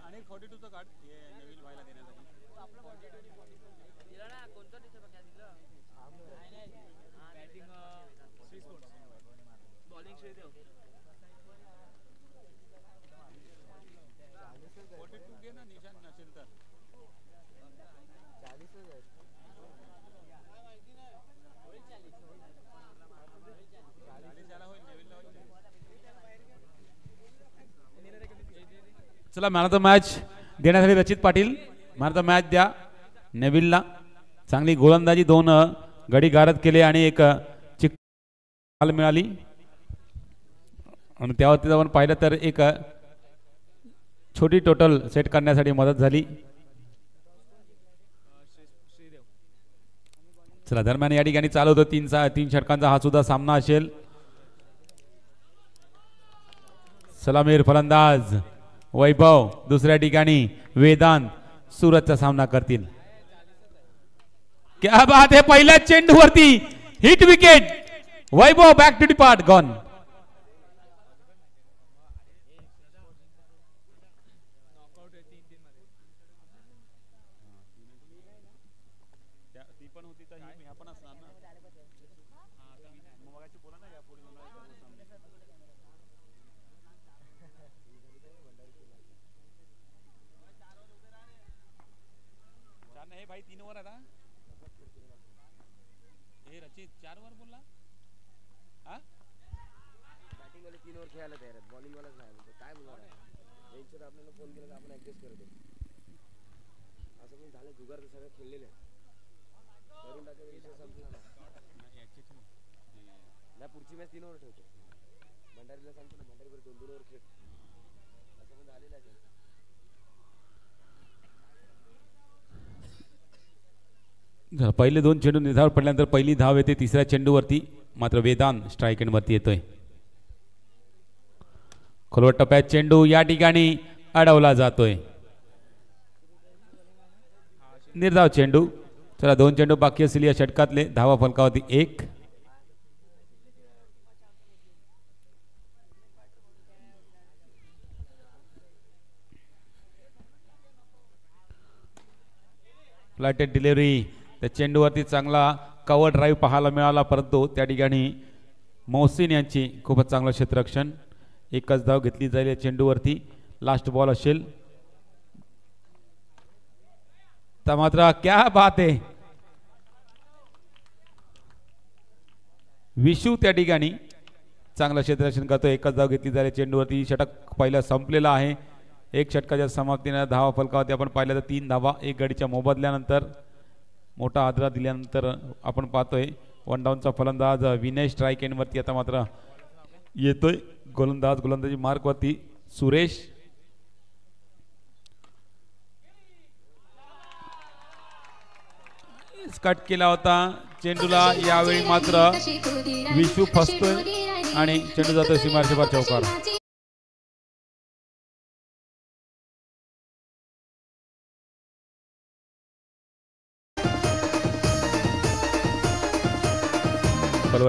आणि 42 चं कार्ड हे नवीन व्हायला देण्यासाठी दिला ना कोणतं दिसतं बघा दिलं batting Shri sports bowling Shri Dev 42 घे ना निशान नसेल तर 40 च आहे चला मॅन ऑफ द मॅच देण्यासाठी रचित Patil man of the match द्या नेविलला चांगली गोलंदाजी 2 गडी गारद केले आणि एक चिक मिळाली आणि त्यावरती आपण पाहिलं तर एक छोटी टोटल सेट करण्यासाठी मदत झाली. चला दरम्यान या ठिकाणी चालू होतं 3 षटकांचा हा सुद्धा सामना असेल. सलामीर फलंदाज वैभव दुसऱ्या ठिकाणी वेदांत सुरतचा सामना करतील. क्या बात है पहिल्या चेंडूवरती hit wicket Vaibhav back to depart gone. भाई 3 ओव्हर आता हे रचित 4 ओव्हर बोलला हा बॅटिंग वाले 3 ओव्हर खेळायला तयार आहेत बॉलिंग वालाच नाही बोलतो काय बोलणार आहे त्यांच्यात आपल्याला फोन केला तर आपण ऍडजस्ट करतो असं पण झालं जुगार तर सगळं खेळलेलं आहे करून टाकायचा विषय संपला ना पुढची मॅच 3 ओव्हर ठेवतो भंडारीला सांगतो ना भंडारी 2-2 ओव्हर खेळ असं पण झालेलं आहे. पहिले 2 चेंडू निधावर पडल्यानंतर पहिली धाव येते तिसऱ्या चेंडूवरती मात्र वेदांत स्ट्राईक एंड वरती येतोय. खोलवट टप्प्यात चेंडू या ठिकाणी अडवला जातोय. निर्धाव चेंडू. चला 2 चेंडू बाकी असलेली या षटकातले धावा फलकावरती 1. फ्लॅटेड डिलिव्हरी त्या चेंडूवरती चांगला कव्हर ड्राईव्ह पाहायला मिळाला परंतु त्या ठिकाणी मोहसिन यांची खूपच चांगलं क्षेत्ररक्षण. एकच धाव घेतली जाईल या चेंडूवरती. लास्ट बॉल असेल तर मात्र क्या बात आहे विशू त्या ठिकाणी चांगलं क्षेत्ररक्षण करतो. एकच धाव घेतली जाईल चेंडूवरती. षटक पहिला संपलेला आहे. 1 षटकाच्या समाप्तीने धावा फलकावरती आपण पाहिलं तर 3 धावा 1 गडीच्या मोबदल्यानंतर मोठा आदरा दिल्यानंतर आपण पाहतोय 1 डाऊनचा फलंदाज विनय स्ट्राईक एंड वरती आता मात्र येतोय. गोलंदाजी मार्क वरती सुरेश. कट केला होता चेंडूला यावेळी मात्र विशू फसतोय आणि चेंडू जातोय सीमारेषेवर चौकार.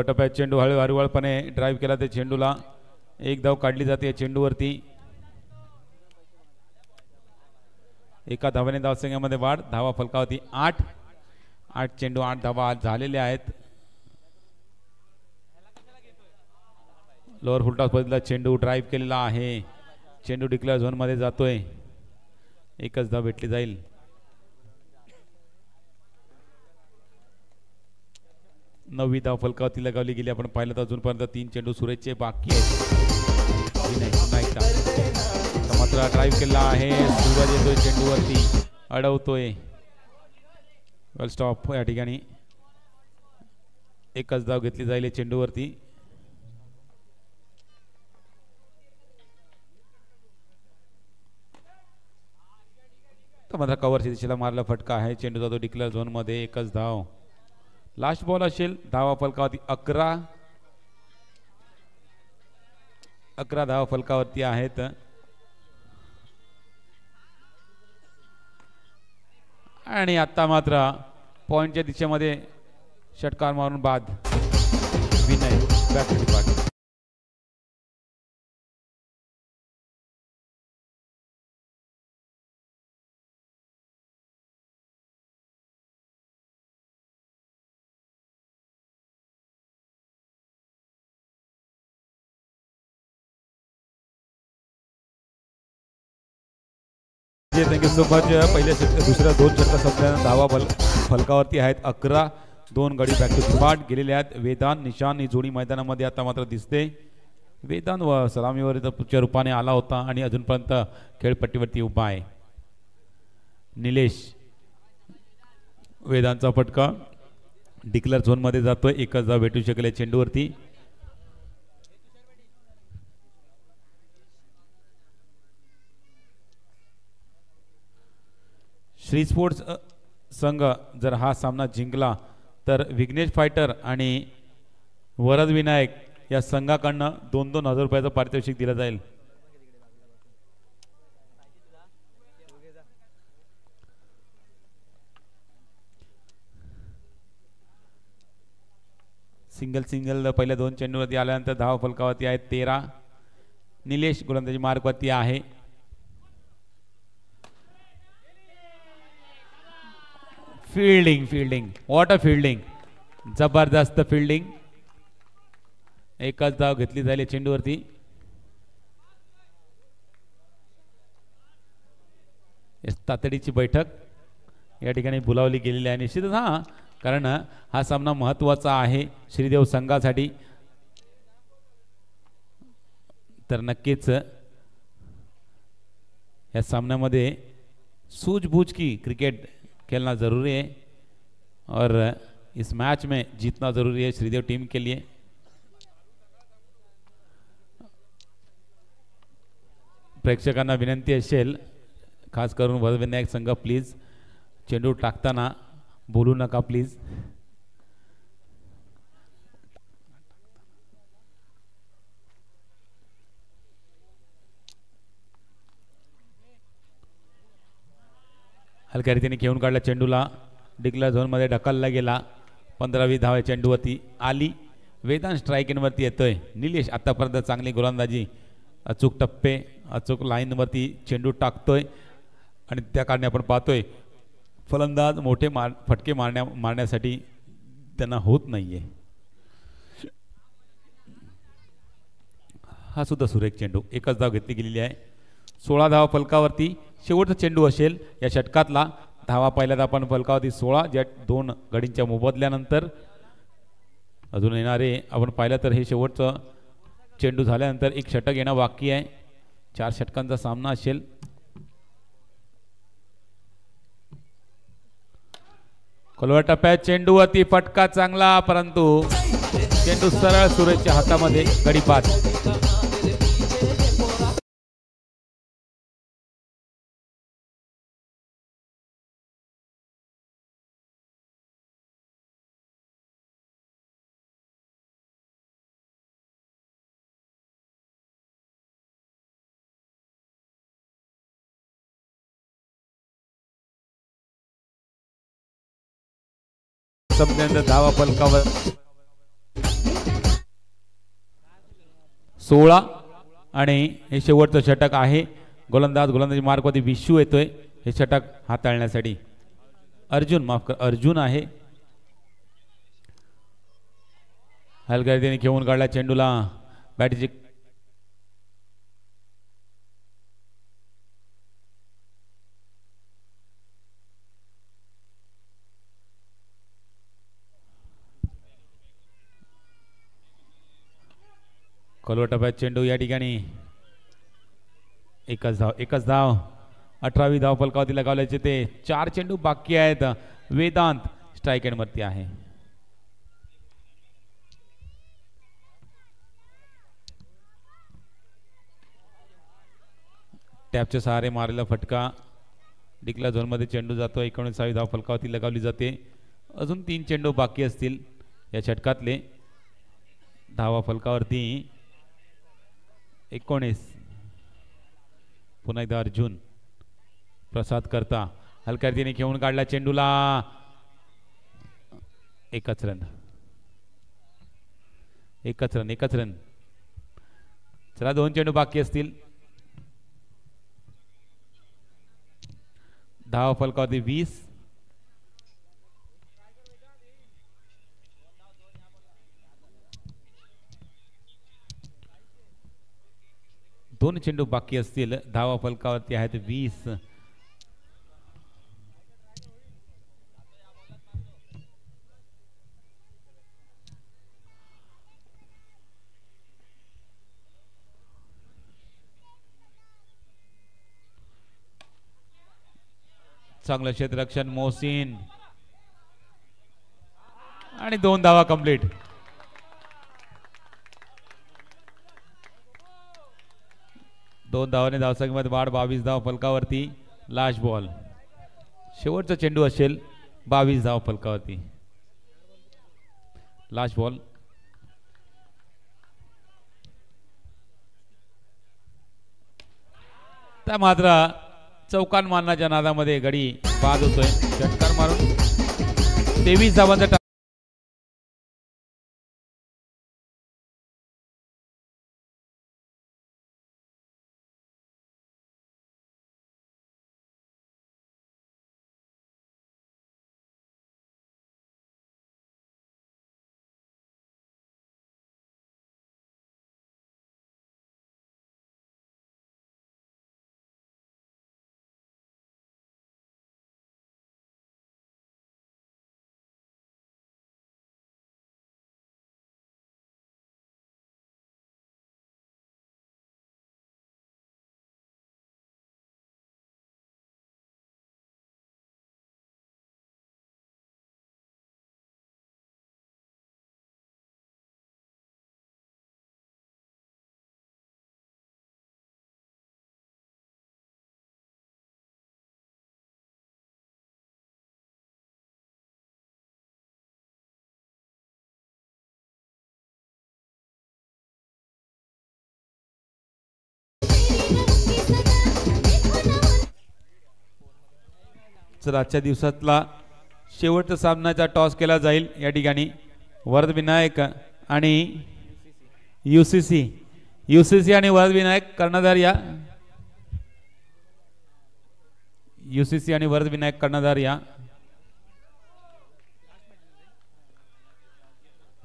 टप्प्यात चेंडू हळूहळूपणे ड्राईव्ह केला ते चेंडूला 1 धाव काढली जाते चेंडूवरती. एका धावाने धावसंख्येमध्ये वाढ. धावा फलकावरती 8 चेंडू 8 धावा झालेल्या आहेत. लोअर फुलटॉस पद्धतीला चेंडू ड्राईव्ह केलेला आहे. चेंडू डिक्लेअर झोन मध्ये जातोय. एकच धाव भेटली जाईल. नववी धाव फलकावरती लगावली गेली. आपण पाहिलं तर अजूनपर्यंत 3 चेंडू सुरेशचे बाकी आहेत. मात्र ड्राईव्ह केला आहे. सूरज येतोय चेंडूवरती अडवतोय. वेल स्टॉप या ठिकाणी एकच धाव घेतली जाईल चेंडूवरती. तर मात्र कव्हरच्या दिशेला मारला फटका आहे. चेंडू जातो डिक्लेअर झोन मध्ये. एकच धाव. लास्ट बॉल असेल. धावा फलकावरती 11 धावा फलकावरती आहेत. आणि आता मात्र पॉइंटच्या दिशेमध्ये षटकार मारून बाद. Vinay back to the party. Thank you so much. पहिल्या दुसऱ्या 2 षटका संपल्यानं धावा फलकावरती आहेत 11. 2 गडी बॅक टू स्पॉट गेलेले आहेत. वेदांत निशान ही जोडी मैदानामध्ये आता मात्र दिसते. वेदांत व सलामीवर रूपाने आला होता आणि अजूनपर्यंत खेळपट्टीवरती उभा आहे. निलेश वेदांतचा फटका डिक्लेअर झोनमध्ये जातोय. एकच धाव भेटू शकेल चेंडूवरती. श्री स्पोर्ट्स संघ जर हा सामना जिंकला तर विघ्नेश फायटर आणि वरद विनायक या संघाकडनं 2,000 रुपयाचं पारितोषिक दिलं जाईल. सिंगल पहिल्या 2 चेंडूवरती आल्यानंतर धावा फलकावरती आहेत 13. निलेश गोलंदाजी मार्कवरती आहे. फील्डिंग व्हॉट अ फील्डिंग, जबरदस्त फील्डिंग. एकच धाव घेतली जाईल चेंडूवरती. तातडीची बैठक या ठिकाणी बोलावली गेलेली आहे निश्चितच. कारण हा सामना महत्त्वाचा आहे श्रीदेव संघासाठी. तर नक्कीच या सामन्यामध्ये सूझबूझ की क्रिकेट खेलना ज़रूरी है और इस मैच में जीतना ज़रूरी है श्रीदेव टीम के लिए. प्रेक्षकांना विनंती असेल, खास करून वरविनायक संघ, प्लीज चेंडू टाकताना बोलू नका प्लीज. हलक्या रीतीने घेऊन काढला चेंडूला. डिक्लेअर झोनमध्ये ढकलला गेला. 15वी धाव चेंडूवरती आली. वेदांत स्ट्राईक इनवरती येतोय. निलेश आतापर्यंत चांगली गोलंदाजी, अचूक टप्पे, अचूक लाईनवरती चेंडू टाकतोय आणि त्या कारणे आपण पाहतोय फलंदाज मोठे फटके मारण्यासाठी त्यांना होत नाहीये. हा सुद्धा सुरेख चेंडू. एकच धाव घेतली गेलेली आहे. 16 धावा फलकावरती. शेवटचा चेंडू असेल या षटकातला. धावा पहिल्यांदा आपण फलकावरती 16, ज्या 2 गडींच्या मोबदल्यानंतर. अजून येणारे आपण पाहिलं तर हे शेवटचं चेंडू झाल्यानंतर एक षटक येणं बाकी आहे. 4 षटकांचा सामना असेल. खोलवर टप्प्यात चेंडूवरती फटका चांगला, परंतु चेंडू सरळ सुरेशच्या हातामध्ये. गडी बाद. संपल्यानंतर धावा फलकावर 16 आणि हे शेवटचं षटक आहे. गोलंदाजी मार्कवरती विशू येतोय हे षटक हाताळण्यासाठी. अर्जुन आहे. हलक्या रीतीने घेऊन काढला चेंडूला. बॅटीची खोलवर टप्प्यात चेंडू या ठिकाणी. एकच धाव 18वी धाव फलकावरती लगावल्याचे ते 4 चेंडू बाकी आहेत. वेदांत स्ट्राईक एंडवरती आहे. टॅपच्या सहारे मारलेला फटका. डिक्लेअर झोनमध्ये चेंडू जातो. 19वी धाव फलकावरती लगावली जाते. अजून 3 चेंडू बाकी असतील या षटकातले. धावा फलकावरती 19. पुन्हा एकदा अर्जुन. प्रसाद करता हलक्या रीतीने घेऊन काढला चेंडूला. एकच रन. चला 2 चेंडू बाकी असतील. धावा फलकावरती 20. दोन चेंडू बाकी असतील. धावा फलकावरती आहेत 20. चांगलं क्षेत्ररक्षण मोहसिन आणि 2 धावा कंप्लीट. दोन धावाने धावसंख्येमध्ये वाढ. 22 धाव फलकावरती. Last ball. शेवटचा चेंडू असेल. 22 धाव फलकावरती. Last ball. त्या मात्र चौकान मारण्याच्या नादामध्ये गडी बाद होतोय. षटकार मारून 23 धावांचा तर आजच्या दिवसातला शेवटचा सामन्याचा टॉस केला जाईल. या ठिकाणी वरद विनायक आणि युसीसी आणि वरद विनायक कर्णधार. या युसीसी आणि वरद विनायक कर्णधार. या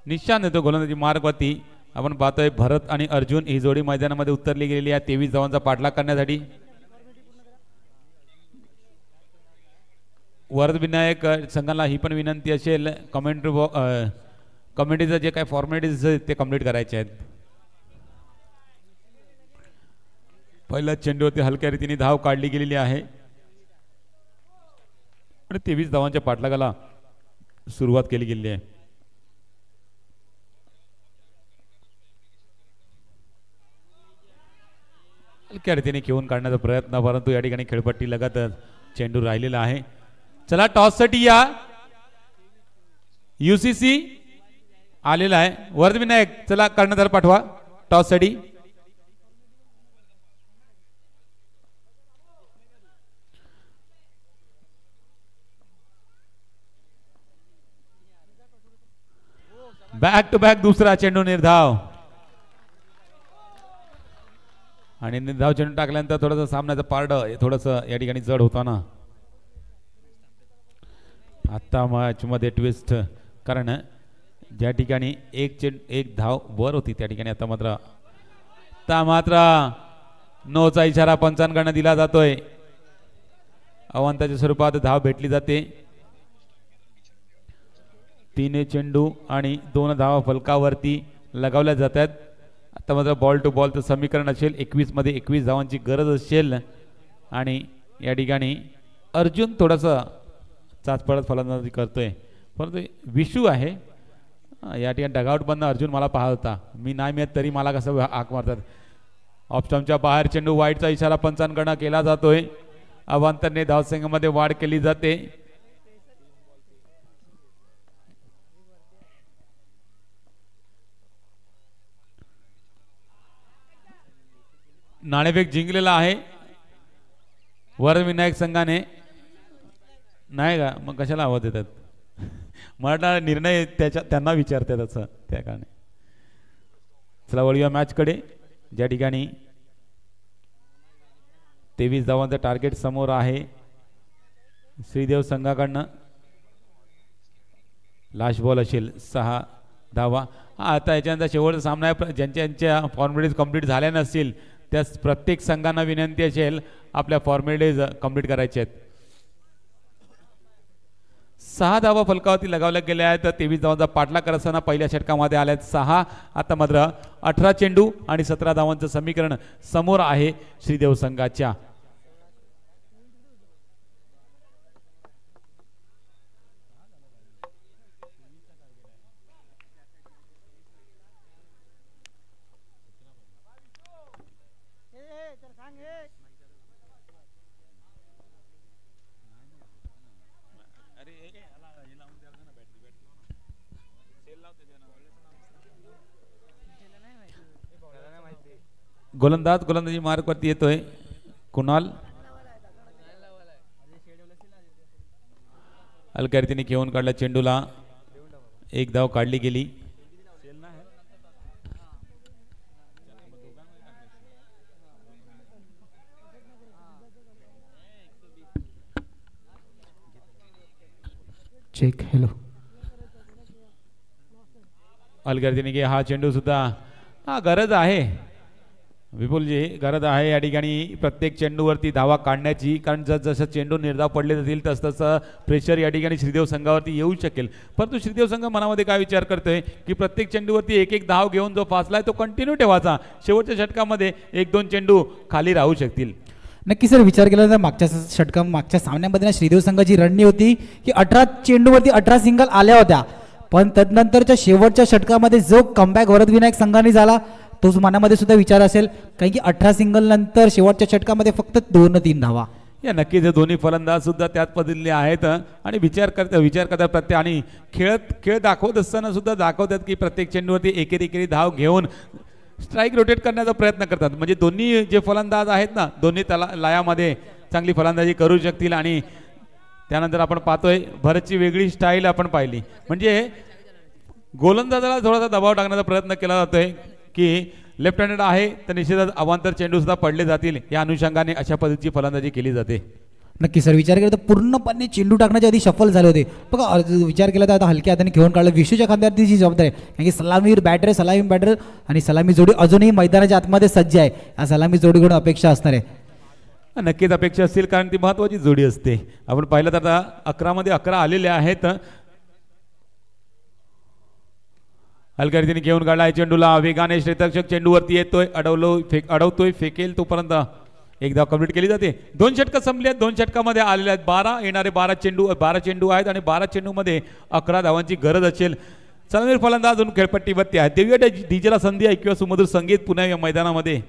निशान देतो गोलंदाजी मार्गवरती. आपण पाहतोय भरत आणि अर्जुन ही जोडी मैदानामध्ये उतरली गेलेली आहे 23 धावांचा पाठलाग करण्यासाठी. वरद विनायक संघाला ही पण विनंती असेल कमेंट्रीचं जे काही फॉर्मॅलिटीज ते कंप्लीट करायचे आहेत. पहिल्या चेंडूवरती हलक्या रीतीने धाव काढली गेलेली आहे आणि 23 धावांच्या पाठलागाला सुरुवात केली गेली आहे. हलक्या रीतीने खेळून काढण्याचा प्रयत्न, परंतु या ठिकाणी खेळपट्टी लगत चेंडू राहिलेला आहे. चला टॉस साठी या. युसीसी आलेला आहे. वरद विनायक चला कर्णधार पाठवा टॉस साठी. बॅक टू बॅक दुसरा चेंडू निर्धाव आणि निर्धाव चेंडू टाकल्यानंतर थोडंसं सामन्याचं पारड थोडंसं या ठिकाणी जड होताना. आता मॅच मध्ये ट्विस्ट, कारण ज्या ठिकाणी एक धाव वर होती त्या ठिकाणी आता मात्र नोचा इशारा पंचांकडनं दिला जातोय. अवांताच्या स्वरूपात धाव भेटली जाते. 3 चेंडू आणि 2 धावा फलकावरती लगावल्या जातात. आता मात्र बॉल टू बॉलचं समीकरण असेल. 21 मध्ये 21 धावांची गरज असेल आणि या ठिकाणी अर्जुन थोडासा चाचपडत फलंदाजी करतोय, परंतु विशू आहे या ठिकाणी. डगआउट बंद अर्जुन मला पाहत होता, मी नाही मिळत तरी मला कसं हाक मारतात. ऑफस्टंपच्या बाहेर चेंडू वाईटचा इशारा पंचांकडनं केला जातोय. अवांतरने धावसंख्येमध्ये वाढ केली जाते. नाणेफेक जिंकलेला आहे वरद विनायक संघाने. नाही का मग कशाला आवाज देतात? मला निर्णय त्यांना विचारतात असं त्या कारणे. चला वळूया मॅच कडे, ज्या ठिकाणी 23 धावांचं टार्गेट समोर आहे श्रीदेव संघाकडनं. लास्ट बॉल असेल 6 धावा. आता याच्यानंतर शेवटचा सामना आहे. ज्यांच्या फॉर्मॅलिटीज कंप्लीट झाल्या नसतील त्या प्रत्येक संघांना विनंती असेल आपल्या फॉर्मॅलिटीज कंप्लीट करायच्या आहेत. 6 धावा फलकावरती लगावल्या गेल्या आहेत. 23 धावांचा पाठलाग करत असताना पहिल्या षटकामध्ये आल्या आहेत 6. आता मात्र 18 चेंडू आणि 17 धावांचं समीकरण समोर आहे श्रीदेव संघाच्या. गोलंदाजी मार्क वरती येतोय कुणाल. हलक्या रीतीने घेऊन काढला चेंडूला, एक धाव काढली गेली. चेक. हॅलो. हलक्या रीतीने घे हा चेंडू सुद्धा. हा गरज आहे विपुलजी, गरज आहे या ठिकाणी प्रत्येक चेंडूवरती धावा काढण्याची, कारण जसं चेंडू निर्धाव पडले जातील तसं प्रेशर या ठिकाणी श्रीदेव संघावरती येऊ शकेल. परंतु श्रीदेव संघ मनामध्ये काय विचार करतोय की प्रत्येक चेंडूवरती एक एक धाव घेऊन जो फासलाय तो कंटिन्यू ठेवायचा, शेवटच्या षटकामध्ये एक दोन चेंडू खाली राहू शकतील. नक्की सर, विचार केला तर मागच्या सामन्यामध्ये ना श्रीदेव संघाची रणनी होती की 18 चेंडूवरती 18 सिंगल आल्या होत्या, पण तदनंतरच्या शेवटच्या षटकामध्ये जो कमबॅक वरदविनायक संघाने झाला तोच मनामध्ये सुद्धा विचार असेल, कारण की 18 सिंगल नंतर शेवटच्या षटकामध्ये फक्त 2-3 धावा. या नक्कीच दोन्ही फलंदाज सुद्धा त्याच पद्धतीने आहेत आणि विचार करतात प्रत्येक, आणि खेळ दाखवत असताना सुद्धा दाखवतात की प्रत्येक चेंडूवरती एकेरी धाव घेऊन स्ट्राईक रोटेट करण्याचा प्रयत्न करतात. म्हणजे दोन्ही जे फलंदाज आहेत ना, दोन्ही लयामध्ये चांगली फलंदाजी करू शकतील. आणि त्यानंतर आपण पाहतोय भरतची वेगळी स्टाईल आपण पाहिली, म्हणजे गोलंदाजाला थोडासा दबाव टाकण्याचा प्रयत्न केला जातोय की लेफ्ट हँडेड आहे तर निश्चितच अवांतर चेंडू सुद्धा पडले जातील, या अनुषंगाने अशा पद्धतीची फलंदाजी केली जाते. नक्की सर, विचार केला तर पूर्णपणे चेंडू टाकण्याच्या आधी शफल झाले होते. बघा विचार केला तर आता हलक्या हाताने घेऊन काढलं, विशूच्या खांद्यावरती जी जबाबदारी आहे, कारण की सलामीवर बॅटर आणि सलामी जोडी अजूनही मैदानाच्या आतमध्ये सज्ज आहे. या सलामी जोडीकडून अपेक्षा असणार आहे. नक्कीच अपेक्षा असतील, कारण ती महत्वाची जोडी असते. आपण पाहिलं तर आता 11 मध्ये 11 आलेले आहेत. हलक्या रीतीने घेऊन काढलाय चेंडूला, वेगाने क्षेत्ररक्षक चेंडूवरती येतोय, अडवतोय, फेकेल तोपर्यंत एक धाव कंप्लीट केली जाते. 2 षटकं संपली आहेत, 2 षटकामध्ये आलेले आहेत 12, येणारे 12 चेंडू आहेत आणि 12 चेंडूमध्ये 11 धावांची गरज असेल. चलवीर फलंदाज अजून खेळपट्टीवरती आहेत. देऊया डीजेला संधी ऐकूया सुमधुर संगीत पुन्हा या मैदानामध्ये.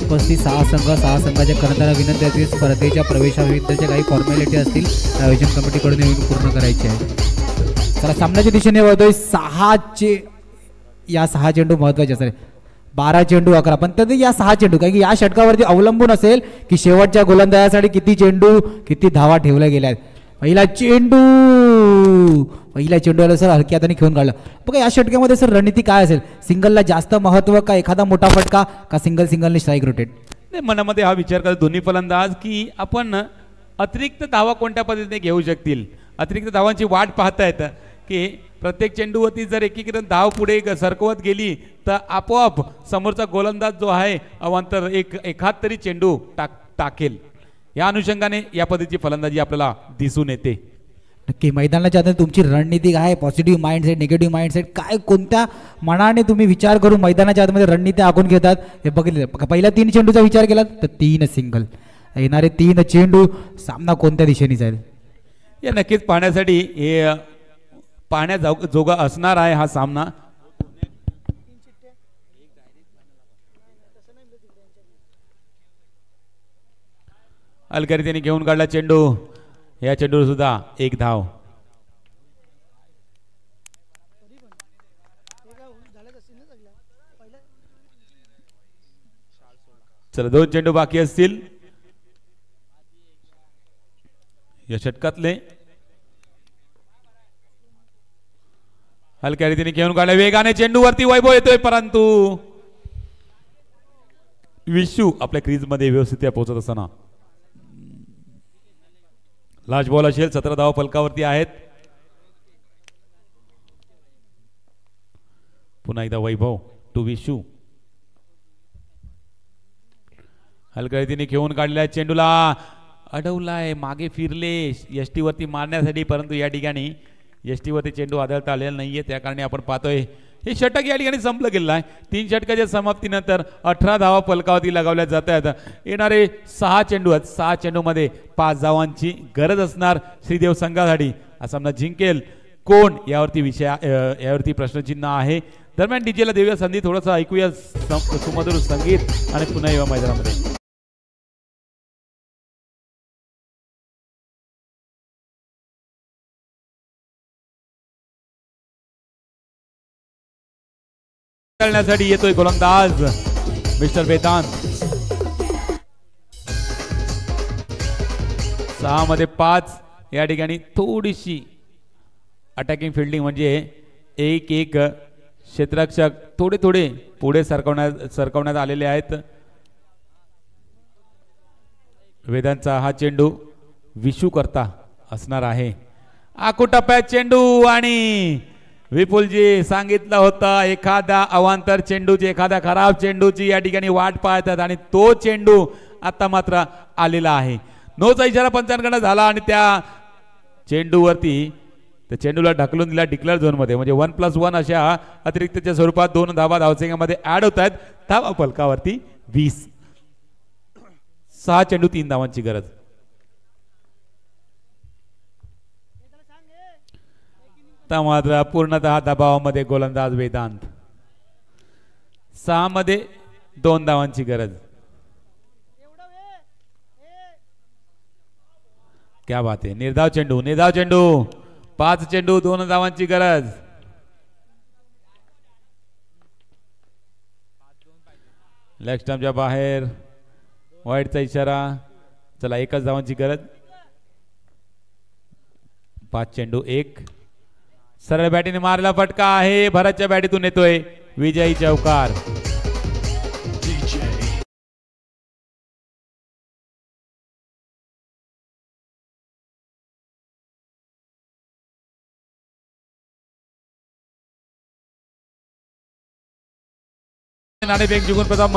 उपस्थित 6 संघाच्या कर्णधारांना विनंती आहे, स्पर्धेच्या प्रवेशाविरुद्धच्या काही फॉर्मॅलिटी असतील आयोजन कमिटीकडून येऊन पूर्ण करायचे आहे. चला, सामन्याच्या दिशेने वळतोय. 6 चेंडू महत्वाचे असतात. 12 चेंडू 11, पण तरी या 6 चेंडू, कारण की या षटकावरती अवलंबून असेल की शेवटच्या गोलंदाजासाठी किती चेंडू किती धावा ठेवल्या गेल्या आहेत. पहिला चेंडूला सर हलक्या हाताने घेऊन काढलं. बघा या षटकामध्ये सर रणनीती काय असेल, सिंगलला जास्त महत्व का एखादा मोठा फटका का सिंगलने स्ट्राईक रोटेट? नाही, मनामध्ये हा विचार करत दोन्ही फलंदाज की आपण अतिरिक्त धावा कोणत्या पद्धतीने घेऊ शकतील, अतिरिक्त धावांची वाट पाहतायत की प्रत्येक चेंडूवरती जर एकीकडे धाव पुढे सरकवत गेली तर आपोआप समोरचा गोलंदाज जो आहे अवांतर एखाद तरी चेंडू टाकेल. या अनुषंगाने या पद्धतीची फलंदाजी आपल्याला दिसून येते. नक्की मैदानाच्या आत तुमची रणनीती काय, पॉझिटिव्ह माइंडसेट, निगेटिव्ह माइंडसेट, काय कोणत्या मनाने तुम्ही विचार करून मैदानाच्या आतमध्ये रणनीती आखून घेतात हे बघितले. पहिल्या 3 चेंडूचा विचार केला तर 3 सिंगल, येणारे 3 चेंडू सामना कोणत्या दिशेने जाईल या नक्कीच पाहण्यासाठी हे पाहण्याजोगा असणार आहे हा सामना. हलक्या रीतीने घेऊन काढला चेंडू, या चेंडूवर सुद्धा 1 धाव. चला 2 चेंडू बाकी असतील या षटकातले. हलक्या रीतीने घेऊन काढला, वेगाने चेंडूवरती वैभव येतोय, परंतु विशू आपल्या क्रीज मध्ये व्यवस्थित पोहोचत असताना लास्ट बॉल असेल. 17 धावा फलकावरती आहेत. पुन्हा एकदा वैभव टू विशू, हलक्या रीतीने घेऊन काढलेल्या चेंडूला अडवलाय, मागे फिरले यष्टीवरती मारण्यासाठी, परंतु या ठिकाणी यष्टीवरती चेंडू आदळता आलेला नाहीये. त्या कारणे आपण पाहतोय हे षटक या ठिकाणी संपलं गेलं आहे. 3 षटकाच्या समाप्तीनंतर 18 धावा फलकावरती लगावल्या जात आहेत. येणारे 6 चेंडू आहेत. 6 चेंडूमध्ये 5 धावांची गरज असणार श्रीदेव संघासाठी. हा सामना जिंकेल कोण यावरती प्रश्नचिन्ह आहे. दरम्यान डीजेला देऊया संधी, थोडंसं ऐकूया सुमधुर संगीत आणि पुन्हा येऊया मैदानामध्ये. खेळण्यासाठी येतोय गोलंदाज मिस्टर वेदांत. 6 मध्ये 5 या ठिकाणी थोडीशी अटॅकिंग फिल्डिंग म्हणजे एक क्षेत्ररक्षक थोडे पुढे सरकवण्यात आलेले आहेत. वेदांतचा हा चेंडू विशू करता असणार आहे. आकुटप्प्यात चेंडू आणि विपुलजी सांगितलं होतं एखाद्या अवांतर चेंडूची, एखाद्या खराब चेंडूची या ठिकाणी वाट पाहतात आणि तो चेंडू आता मात्र आलेला आहे. नोचा इशारा पंचांकडे झाला आणि त्या चेंडूला ढकलून दिला डिक्लेअर झोन मध्ये. म्हणजे 1+1 अशा अतिरिक्तच्या स्वरूपात 2 धावा धावसंख्यामध्ये ऍड होत आहेत. धावा फलकावरती 20. 6 चेंडू 3 धावांची गरज. मात्र पूर्णतः दबावामध्ये गोलंदाज वेदांत. 6 मध्ये 2 धावांची गरज. क्या बात आहे. निर्धाव चेंडू 5 चेंडू 2 धावांची गरज. लेग स्टंपच्या बाहेर वाईडचा इशारा. चला 1च धावांची गरज. 5 चेंडू 1. सरळ बॅटीने मारला फटका आहे. भरतच्या बॅटीतून येतोय विजयी चौकार. नाणेफेक जिंकून प्रथम